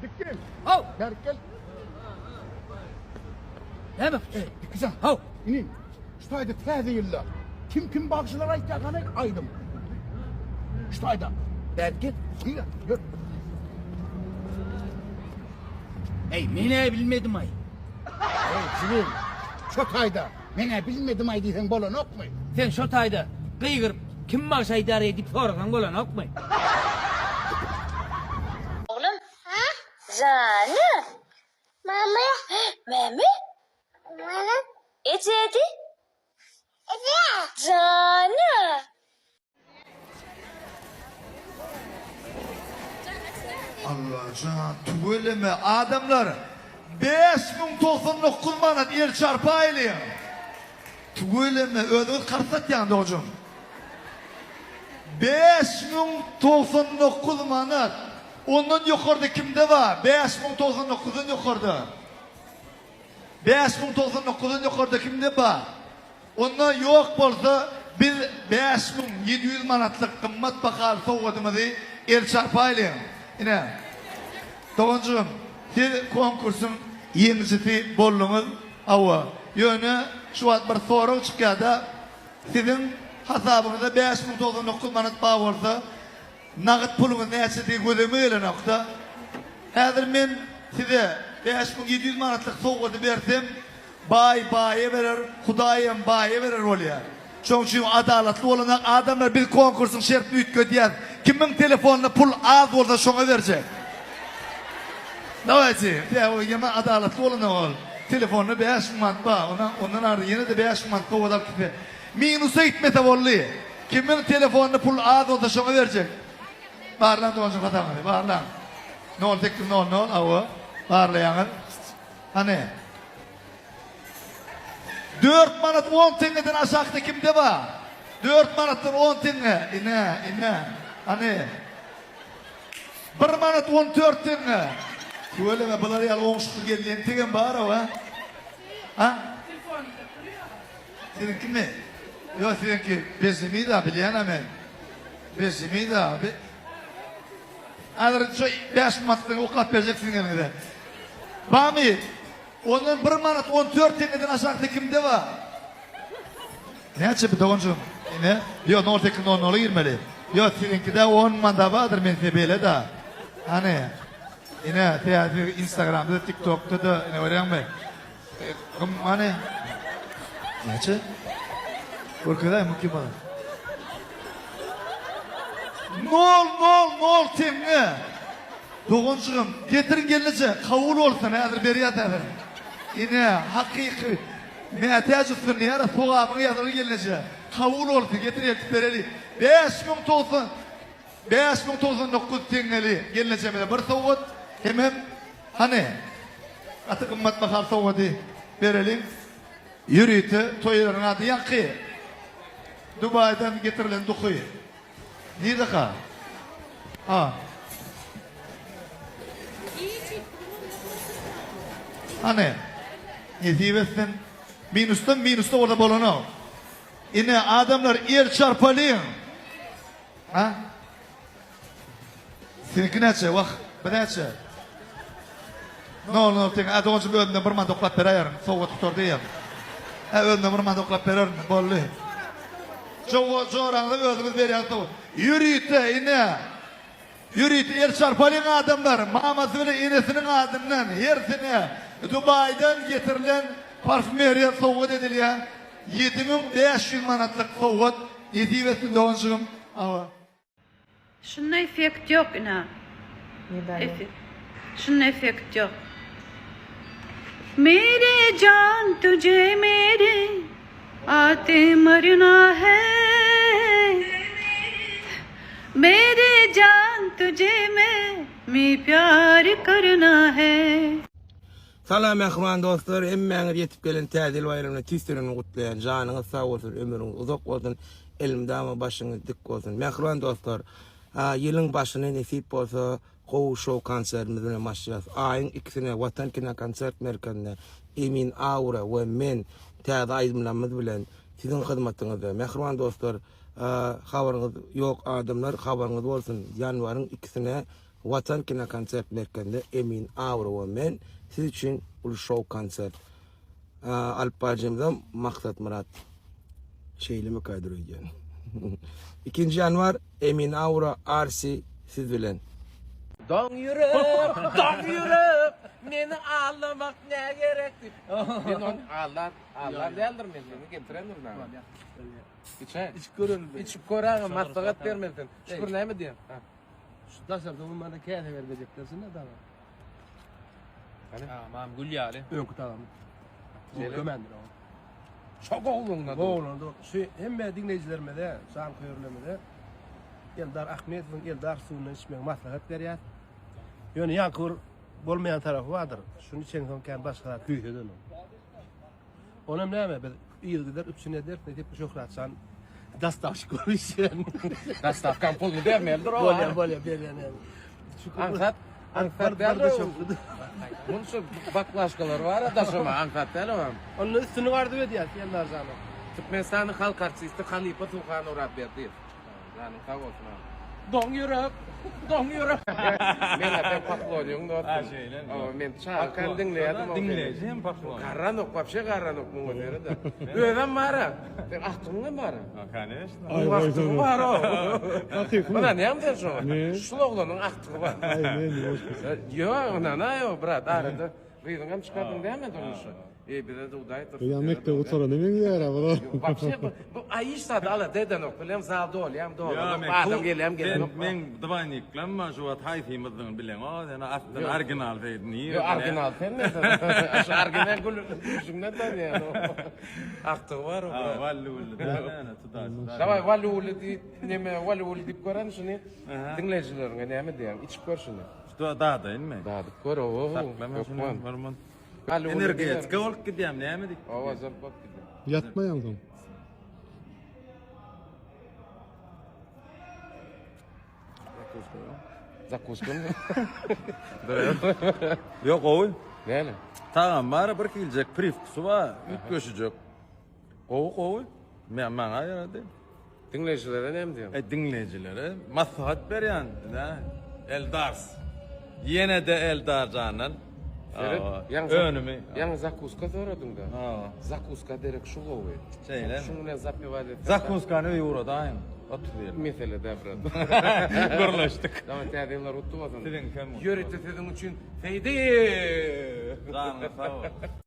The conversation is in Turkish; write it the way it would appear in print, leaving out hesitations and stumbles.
Dikkat. Hav. Berkel. Ne bak? Kızım. Hav. İnin. Şurayda tez değiller. Kim bakışılar aytacağını aydım. Şurayda. Berkel. Gel. Gör. Ey mene bilmedim ay. Civil. Çok ayda. Mene bilmedim ay diysen bolan ok mu? Sen şu tayda kıygırıp kim baksa idare edip sonradan bolan ok mu? Oğlum. Ha? Canım. Mama. Mami. Mama. Ecedi. Ece. Canım. Allah can tüveleme adamlar 5099 manat yer çarpaylı. Tüveleme ödül kartat yandı hocam. 5099 manat. Ondan yukarıda kimde var? 5099'un yukarıda. 5099'un yukarıda kimde var? Ondan yok bolsa bir 5700 manatlık kımmat bakar soğudumuz yer çarpaylı. Yine Doğancuğum, siz konkursun yenincisi bolluğunuz ava. Yönü şu an bir soru çıkıyor da sizin hesabınızda 5099 manat bağ olsa nağıt pulunuz neyse diye gözümüyle nokta. Hazır ben size 5700 manatlık soğudu versem bayi verir, Hudayım bayi verir oluyor. Çünkü adaletli olan adamlar bir konkursun şertini ütködüyen kimin telefonuna pul az olsa şuna verecek. Ne olacak? Ya o yine adaletli olan ol. Telefonunu 5 manat bağ. Ondan ardı yine de 5 manat bağ odal kipi. Minusa gitmete volli. Kimin telefonuna pul az olsa şuna verecek. Bağırlan doğancım katamadı. Bağırlan. Ne ol tektim ne ol avu. Bağırlayanın. Hani? 4 manat 10 tengeden aşağıda kimde var? 4 manattan 10 tenge. İne. Hani? 1 manat 14 tenge. Söyleme bunları yal 10 şıkkı geldiğin tegen bağır o ha? Ha? Seninki mi? Yok seninki bezimi de bilen hemen. Bezimi de abi. Alır şu 5 manattan oklat vereceksin yanında. Bami. Onun 1 manat 14 tengeden aşağıda kimde var? Ne açı bir doğuncum? Ne? Yok nol tekin nolu girmeli. Yok seninki de 10 manat vardır men sebele de. Hani? Yine teatri Instagram'da, TikTok'ta da ne öğren mi? Hani? Ne açı? Korkuday mı kim bana? Nol tenge. Doğuncum getirin gelince kavul olsun hazır beriyat hazır. Yine hakiki mehtiyacısın ya da soğabını yazılı gelince kavul olsun getirin vereli. 5099 tengeli gelince bir soğut hemen hani atı kımmat bakar soğutu verelim. Yürüytü toyların adı yankı. Dubai'den getirilen dokuyu. Neydi ka? Ha. Hani? Netibesin minusta orada bolonu. Yine adamlar yer çarpalıyım. Ha? Seninki neçe? Bak, bu neçe? Ne olur, adı onca bir önüne bir man doklat berayarım. Soğuk tutar diyeyim. Önüne bir man doklat berayarım. Bollu. Çoğuranlı özümüz veriyor. Yürüyüte yine. Yürüyüte yer çarpalıyım adamlar. Maması bile inesinin adından. Yersine. Dubai'den getirilen parfümeriye soğuk ediliyor. 7500 manatlık soğuk. Netibesin doğuncum. Şunun efekt yok ina. Şunun efekt yok. Mere can tujhe mere aate marna hai. Mere can tujhe me pyar karna hai. Salam mehman dostlar, emmeňiz yetip gelen täzeli bayramyny tüslerini gutlayan, janyňyz sag bolsun, ömrüňiz uzak bolsun, elimdäme başyňyz dik bolsun. Mehman dostlar, ýylyň başyna nesip bolsa, Gow Show konsertimiz bilen başlaýas. Aýyň 2-sine Watan Kina konsert merkezinde Emin Aura we men täze aýdymlarymyz bilen sizin hyzmatyňyzda. Mehman dostlar, habaryňyz ýok adamlar, habaryňyz bolsun. Ýanwaryň 2-sine Watan Kina konsert merkezinde Emin Avro ve men siz için ulu show konsert. Alpacımdan Maksat Murat şeylimi kaydırıyor. 2. Yanvar Emin Avro Arsi siz bilen. Don yürüp, meni ağlamak ne gerekti? Ben onu ağlar değildir men, beni getirendir ben. İçip koran, maslahat vermedin. Şükür ne mi diyeyim? Şu tasarda bunlara kâhne vereceklersin ne tamam. Tamam, gül yağlı. Yok tamam. Gömendir o. Çok oğlunla. Oğlandı. Şu hem dinleyicilerime de, sağ köylülerime de Eldar Ahmetov'un Eldar suyunu içmek maslahat veriyat. Yani yankır bolmayan tarafı vardır. Şunu için son başkalar büyüdü onu. Onun ne mi? İyi gider, üçüne der, ne tip çok rahatsan. Dastavşık olmuş yani. Dastavkan pulunu vermeyelim o. Böyle yani. Ankat derdi o. Bunun şu baklaşkalar var da şuma ankat derdi o. Onun üstünü vardı ve diyor Eldar zanı. Türkmenistan'ın halk artisti Halipa Tuğhan Urat verdi. Yani kavuşma. Don yürüp. Men hep paklonyum da. Men çağırkan dinleyedim. Dinleyeceğim paklon. Karanok, вообще karanok mu öyle de. Öğren bara. Ahtımın bara. Конечно. Bu ahtı var o. Bana ne yaptın şu? Şloğlanın ahtı var. Yok, ona yok, brat. Arada. Rıydın çıkardın değil mi durmuşu? Bir de udaytır. Ya mektebi sonra ne mi gider abi? Вообще bu ay işte ala deden ok bilem zal dol yam dol. Ya Adam gelem gelem. men dvanik lamma şu at hayfi mıdın bilen o yani aftan arginal deydi. Yo arginal sen ne? Şu arginal gül cümle de yani. Ahtı var o. Vallu ana tutar. Davay vallu dip koran şunu. Dinleyicilerin ne mi diyeyim? İçip kör şunu. Sto da inme. Da kör o. Saklama şunu varman. Vallu Enerjiyet kavul gidem ne mi dik? Avazım bak gidiyor. Yatmayalım. Zakuskun. Yok oy. Ne? Tamam bari bir gelecek prifkusu var. Üç köşecek. Oy. Men ayardı. Dinleyicilere ne mi diyeyim? Dinleyicilere maslahat beryan. Eldars. Yine de Eldar canan. Önümü. Yan zakuska soradın da. Ha. Zakuska derek şu govu. Şeyler. Şunu ne zapivade. Zakuskanı Euro'dayım. Oturuyor. Mesela devre. Görleştik. Ama tədinlər utdu vatan. Sizin kim? Yürütü sizin için feydi. Canlı sağ ol.